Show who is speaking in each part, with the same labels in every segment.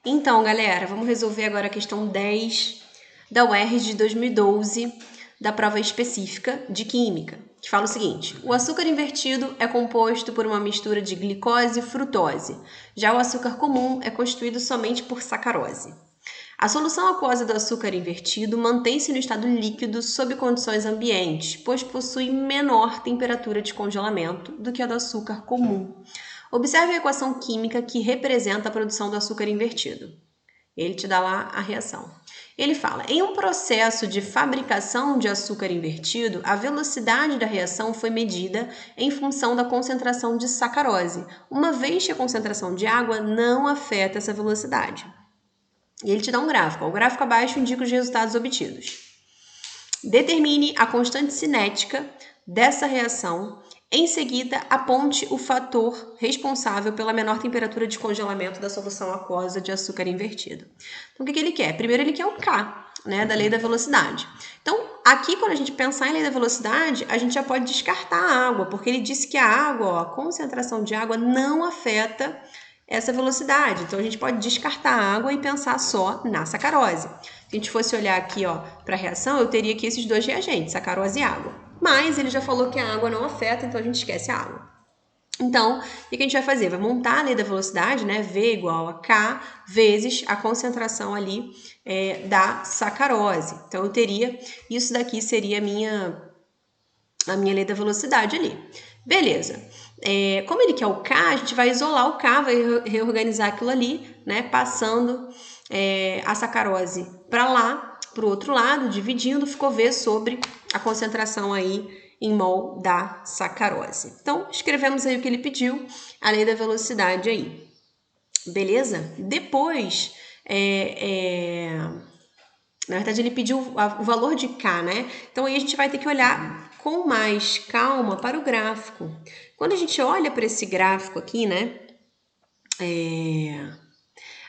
Speaker 1: Então, galera, vamos resolver agora a questão 10 da UERJ de 2012, da prova específica de Química, que fala o seguinte: o açúcar invertido é composto por uma mistura de glicose e frutose, já o açúcar comum é constituído somente por sacarose. A solução aquosa do açúcar invertido mantém-se no estado líquido sob condições ambientes, pois possui menor temperatura de congelamento do que a do açúcar comum. Observe a equação química que representa a produção do açúcar invertido. Ele te dá lá a reação. Ele fala: em um processo de fabricação de açúcar invertido, a velocidade da reação foi medida em função da concentração de sacarose, uma vez que a concentração de água não afeta essa velocidade. E ele te dá um gráfico. O gráfico abaixo indica os resultados obtidos. Determine a constante cinética dessa reação. Em seguida, aponte o fator responsável pela menor temperatura de congelamento da solução aquosa de açúcar invertido. Então, o que ele quer? Primeiro, ele quer o K, né, da lei da velocidade. Então, aqui, quando a gente pensar em lei da velocidade, a gente já pode descartar a água, porque ele disse que a água, ó, a concentração de água não afeta essa velocidade. Então, a gente pode descartar a água e pensar só na sacarose. Se a gente fosse olhar aqui para a reação, eu teria aqui esses dois reagentes, sacarose e água. Mas ele já falou que a água não afeta, então a gente esquece a água. Então, o que a gente vai fazer? Vai montar a lei da velocidade, né? V igual a K vezes a concentração ali da sacarose. Então, eu teria, isso daqui seria a minha lei da velocidade ali. Beleza. Como ele quer o K, a gente vai isolar o K, vai reorganizar aquilo ali, né? Passando a sacarose para lá, para o outro lado, dividindo, ficou V sobre a concentração aí em mol da sacarose. Então, escrevemos aí o que ele pediu, a lei da velocidade aí. Beleza? Depois, na verdade, ele pediu o valor de K, né? Então, aí a gente vai ter que olhar com mais calma para o gráfico. Quando a gente olha para esse gráfico aqui, né?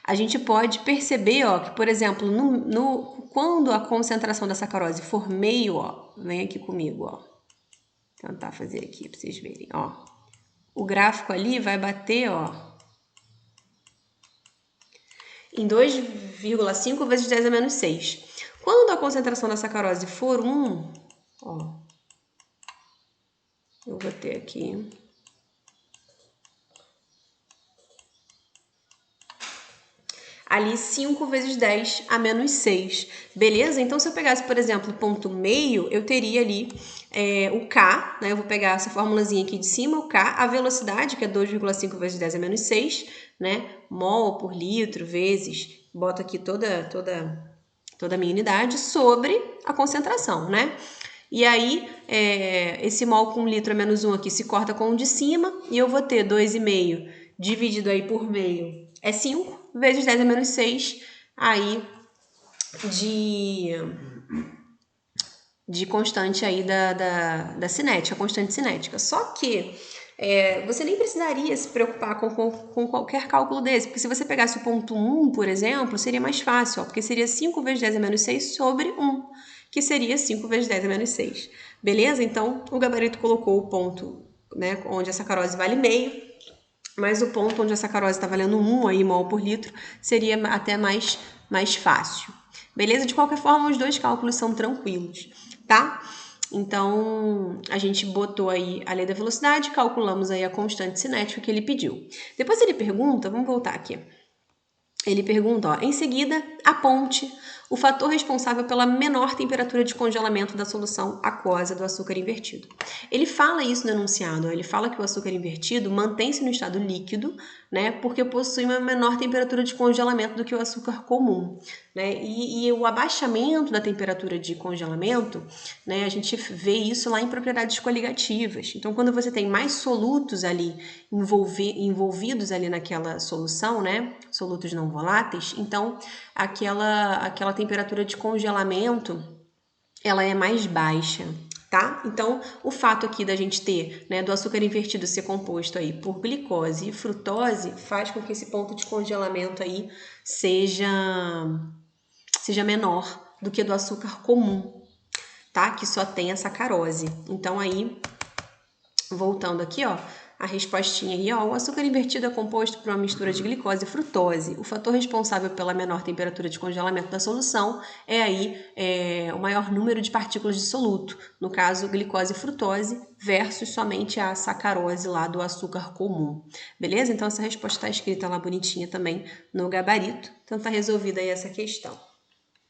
Speaker 1: A gente pode perceber, ó, que, por exemplo, quando a concentração da sacarose for meio, ó, vem aqui comigo, ó. Vou tentar fazer aqui para vocês verem, ó. O gráfico ali vai bater, ó, em 2,5 vezes 10 a menos 6. Quando a concentração da sacarose for 1, ó, eu vou ter aqui ali 5 vezes 10 a menos 6, beleza? Então, se eu pegasse, por exemplo, ponto meio, eu teria ali o K, né? Eu vou pegar essa formulazinha aqui de cima, o K, a velocidade, que é 2,5 vezes 10 a menos 6, né? Mol por litro vezes, boto aqui toda a minha unidade, sobre a concentração, né? E aí, esse mol com litro a menos 1 aqui se corta com o de cima, e eu vou ter 2,5 dividido aí por meio é 5, vezes 10 a menos 6, aí de constante aí da cinética, constante cinética. Só que você nem precisaria se preocupar com qualquer cálculo desse, porque se você pegasse o ponto 1, por exemplo, seria mais fácil, ó, porque seria 5 vezes 10 a menos 6 sobre 1, que seria 5 vezes 10 a menos 6. Beleza? Então, o gabarito colocou o ponto, né, onde a sacarose vale meio, mas o ponto onde a sacarose está valendo 1 aí, mol por litro, seria até mais fácil. Beleza? De qualquer forma, os dois cálculos são tranquilos, tá? Então, a gente botou aí a lei da velocidade, calculamos aí a constante cinética que ele pediu. Depois ele pergunta, vamos voltar aqui. Ele pergunta, ó, em seguida, aponte o fator responsável pela menor temperatura de congelamento da solução aquosa do açúcar invertido. Ele fala isso no enunciado, ó, ele fala que o açúcar invertido mantém-se no estado líquido, né, porque possui uma menor temperatura de congelamento do que o açúcar comum, né, e o abaixamento da temperatura de congelamento, né, a gente vê isso lá em propriedades coligativas. Então, quando você tem mais solutos ali envolvidos ali naquela solução, né, solutos não voláteis, então aquela temperatura de congelamento ela é mais baixa, tá? Então, o fato aqui da gente ter, né, do açúcar invertido ser composto aí por glicose e frutose faz com que esse ponto de congelamento aí seja menor do que do açúcar comum, tá? Que só tem a sacarose. Então, aí, voltando aqui, ó, A respostinha aí, ó, o açúcar invertido é composto por uma mistura de glicose e frutose. O fator responsável pela menor temperatura de congelamento da solução é aí o maior número de partículas de soluto, no caso, glicose e frutose, versus somente a sacarose lá do açúcar comum. Beleza? Então, essa resposta está escrita lá bonitinha também no gabarito. Então, tá resolvida aí essa questão.